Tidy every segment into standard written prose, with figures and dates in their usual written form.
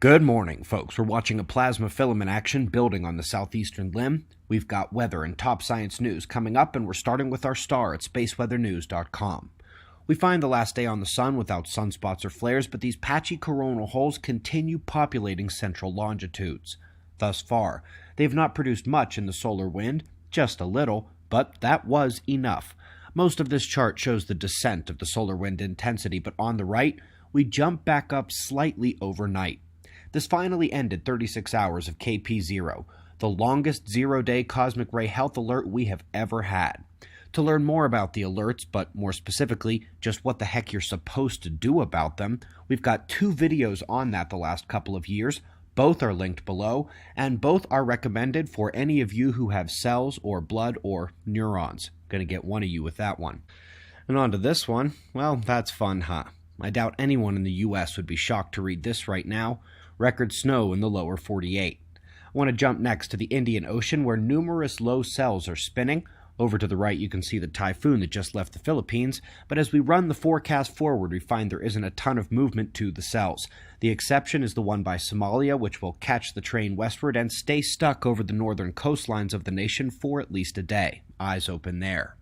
Good morning, folks. We're watching a plasma filament action building on the southeastern limb. We've got weather and top science news coming up, and we're starting with our star at spaceweathernews.com. We find the last day on the sun without sunspots or flares, but these patchy coronal holes continue populating central longitudes. Thus far, they have not produced much in the solar wind, just a little, but that was enough. Most of this chart shows the descent of the solar wind intensity, but on the right, we jump back up slightly overnight. This finally ended 36 hours of KP0, the longest zero-day cosmic ray health alert we have ever had. To learn more about the alerts, but more specifically, just what the heck you're supposed to do about them, we've got 2 videos on that the last couple of years. Both are linked below, and both are recommended for any of you who have cells or blood or neurons. Gonna get one of you with that one. And on to this one. Well, that's fun, huh? I doubt anyone in the US would be shocked to read this right now. Record snow in the lower 48. I want to jump next to the Indian Ocean, where numerous low cells are spinning. Over to the right you can see the typhoon that just left the Philippines, but as we run the forecast forward we find there isn't a ton of movement to the cells. The exception is the one by Somalia, which will catch the train westward and stay stuck over the northern coastlines of the nation for at least a day. Eyes open there.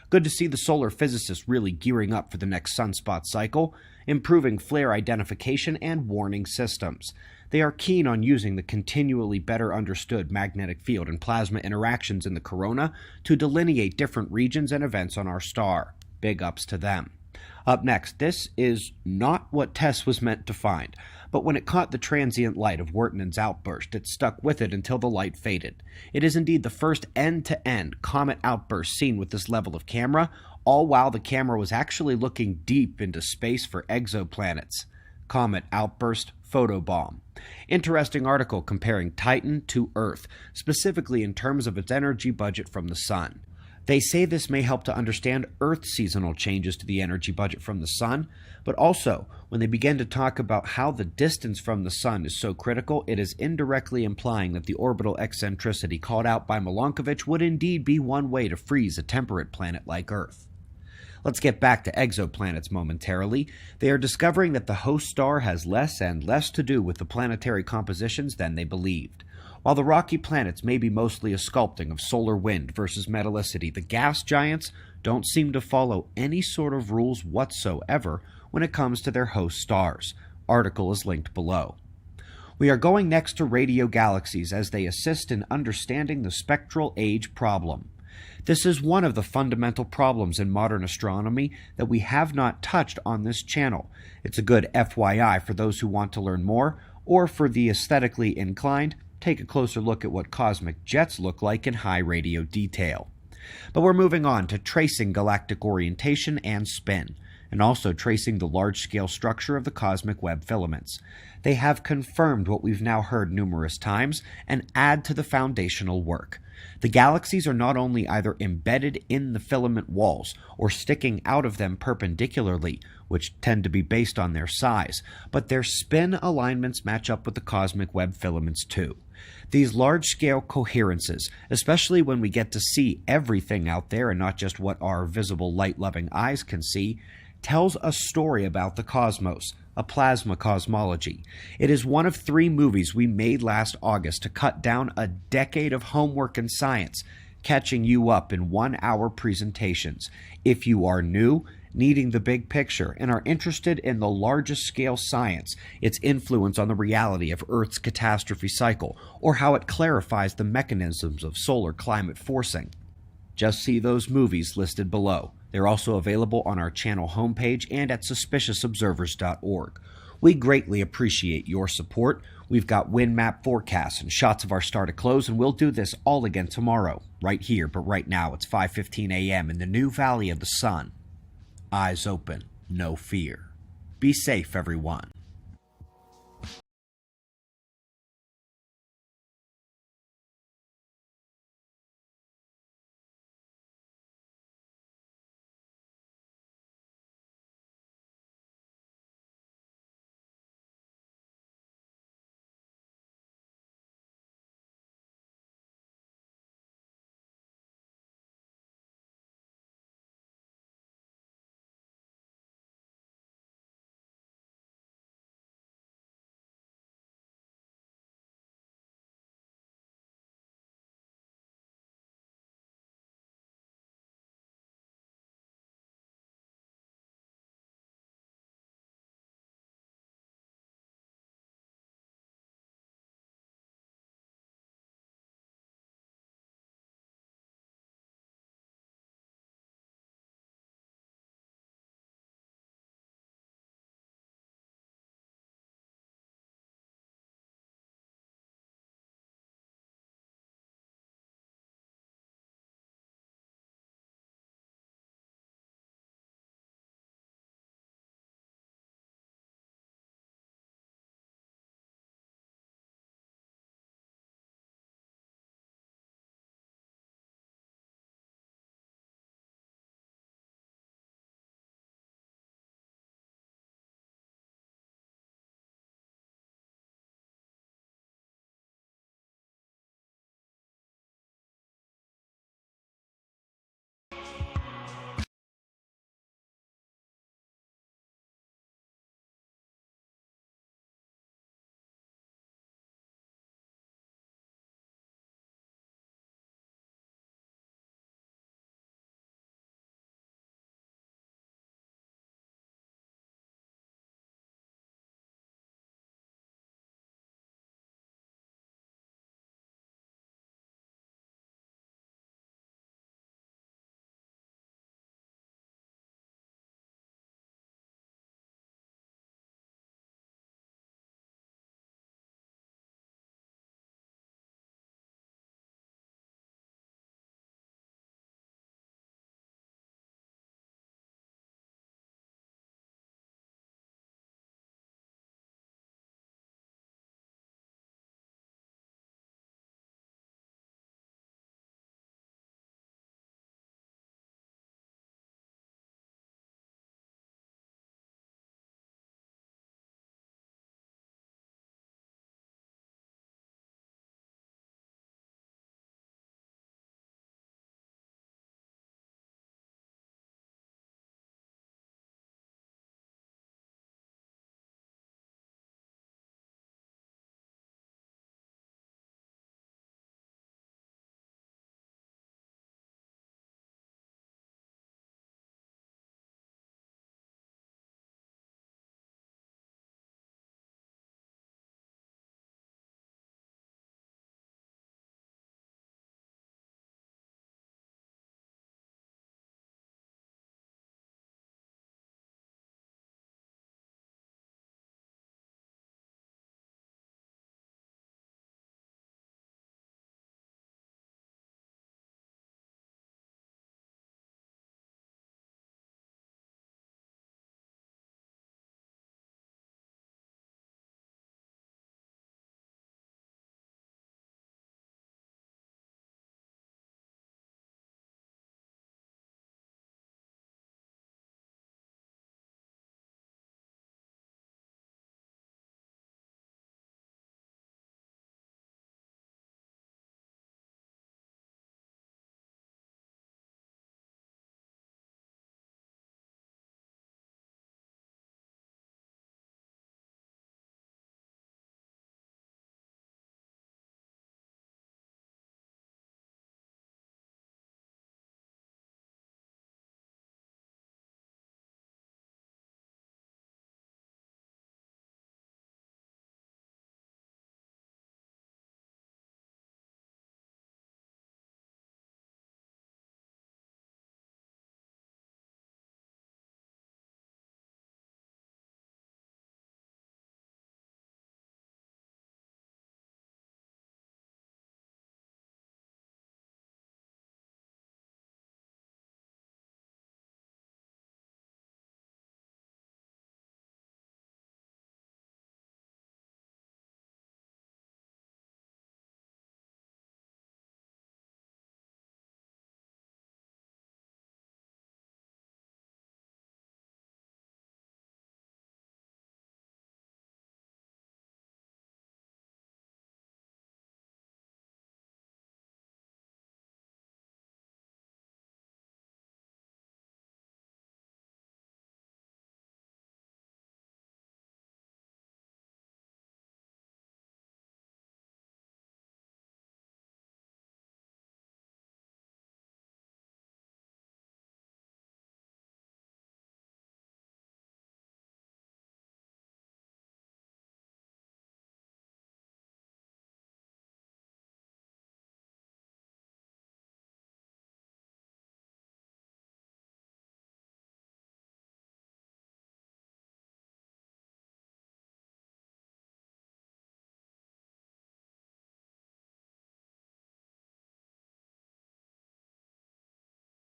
Good to see the solar physicists really gearing up for the next sunspot cycle, improving flare identification and warning systems. They are keen on using the continually better understood magnetic field and plasma interactions in the corona to delineate different regions and events on our star. Big ups to them. Up next, this is not what TESS was meant to find, but when it caught the transient light of Wirtanen's outburst, it stuck with it until the light faded. It is indeed the first end-to-end comet outburst seen with this level of camera, all while the camera was actually looking deep into space for exoplanets. Comet outburst photobomb. Interesting article comparing Titan to Earth, specifically in terms of its energy budget from the sun. They say this may help to understand Earth's seasonal changes to the energy budget from the sun, but also, when they begin to talk about how the distance from the sun is so critical, it is indirectly implying that the orbital eccentricity called out by Milankovitch would indeed be one way to freeze a temperate planet like Earth. Let's get back to exoplanets momentarily. They are discovering that the host star has less and less to do with the planetary compositions than they believed. While the rocky planets may be mostly a sculpting of solar wind versus metallicity, the gas giants don't seem to follow any sort of rules whatsoever when it comes to their host stars. Article is linked below. We are going next to radio galaxies as they assist in understanding the spectral age problem. This is one of the fundamental problems in modern astronomy that we have not touched on this channel. It's a good FYI for those who want to learn more, or for the aesthetically inclined, take a closer look at what cosmic jets look like in high radio detail. But we're moving on to tracing galactic orientation and spin, and also tracing the large-scale structure of the cosmic web filaments. They have confirmed what we've now heard numerous times and add to the foundational work. The galaxies are not only either embedded in the filament walls or sticking out of them perpendicularly, which tend to be based on their size, but their spin alignments match up with the cosmic web filaments too. These large-scale coherences, especially when we get to see everything out there and not just what our visible light-loving eyes can see, tells a story about the cosmos, a plasma cosmology. It is one of 3 movies we made last August to cut down a decade of homework and science, catching you up in 1-hour presentations. If you are new, needing the big picture, and are interested in the largest scale science, its influence on the reality of Earth's catastrophe cycle, or how it clarifies the mechanisms of solar climate forcing, just see those movies listed below. They're also available on our channel homepage and at suspiciousobservers.org. We greatly appreciate your support. We've got wind map forecasts and shots of our star to close, and we'll do this all again tomorrow, right here, but right now it's 5:15 a.m. in the new Valley of the Sun. Eyes open, no fear. Be safe, everyone.